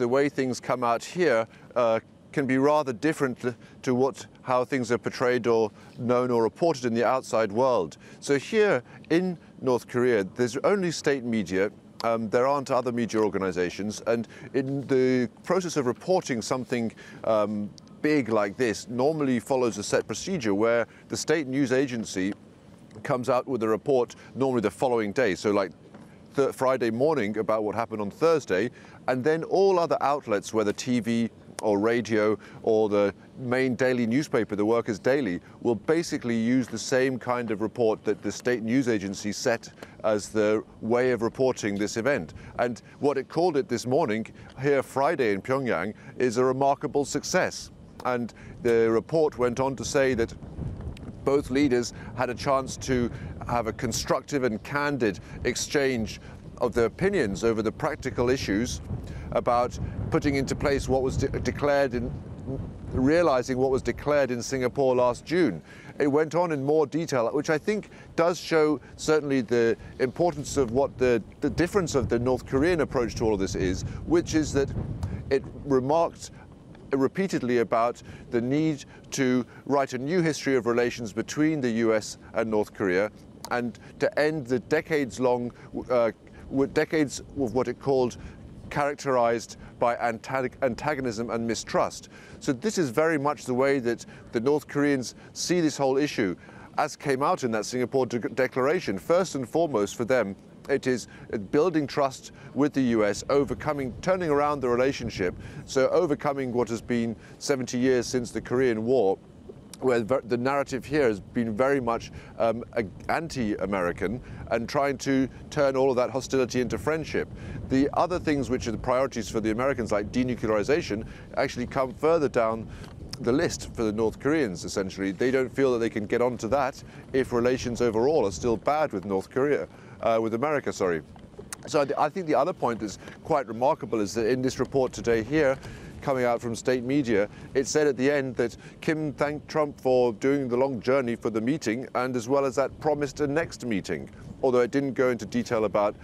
the way things come out here can be rather different to how things are portrayed or known or reported in the outside world. So here in North Korea, there's only state media. There aren't other media organizations, and in the process of reporting something big like this normally follows a set procedure where the state news agency comes out with a report normally the following day, so like Friday morning about what happened on Thursday, and then all other outlets, whether TV or radio or the main daily newspaper, the Workers' Daily, will basically use the same kind of report that the state news agency set as the way of reporting this event. And what it called it this morning, here Friday in Pyongyang, is a remarkable success. And the report went on to say that both leaders had a chance to have a constructive and candid exchange of their opinions over the practical issues about putting into place what was realizing what was declared in Singapore last June. It went on in more detail, which I think does show certainly the importance of what the difference of the North Korean approach to all of this is, which is that it remarked repeatedly about the need to write a new history of relations between the US and North Korea and to end the decades-long, decades of what it called characterized by antagonism and mistrust. So this is very much the way that the North Koreans see this whole issue, as came out in that Singapore declaration. First and foremost for them, it is building trust with the US, turning around the relationship, so overcoming what has been 70 years since the Korean War, where the narrative here has been very much anti-American and trying to turn all of that hostility into friendship. The other things which are the priorities for the Americans, like denuclearization, actually come further down the list for the North Koreans, essentially. They don't feel that they can get onto that if relations overall are still bad with North Korea, with America, sorry. So I think the other point that's quite remarkable is that in this report today here, coming out from state media, it said at the end that Kim thanked Trump for doing the long journey for the meeting, and as well as that promised a next meeting, although it didn't go into detail about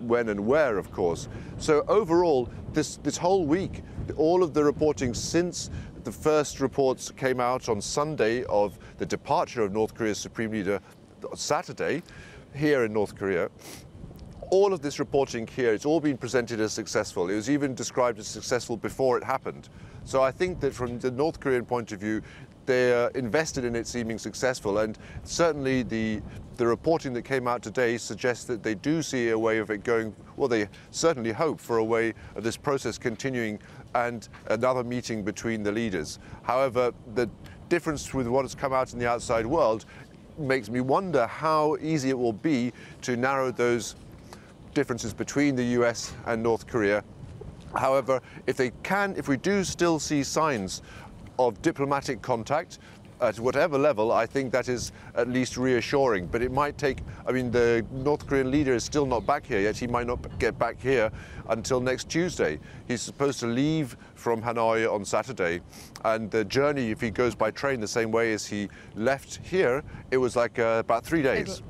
when and where, of course. So overall, this whole week, all of the reporting since the first reports came out on Sunday of the departure of North Korea's Supreme Leader Saturday here in North Korea, all of this reporting here, it's all been presented as successful. It was even described as successful before it happened. So I think that from the North Korean point of view, they're invested in it seeming successful, and certainly the reporting that came out today suggests that they do see a way of it going, well, they certainly hope for a way of this process continuing and another meeting between the leaders. However, the difference with what has come out in the outside world makes me wonder how easy it will be to narrow those differences between the US and North Korea. However, if we do still see signs of diplomatic contact at whatever level, I think that is at least reassuring. But it might take, I mean, the North Korean leader is still not back here yet. He might not get back here until next Tuesday. He's supposed to leave from Hanoi on Saturday, and the journey, if he goes by train the same way as he left here, it was like about 3 days.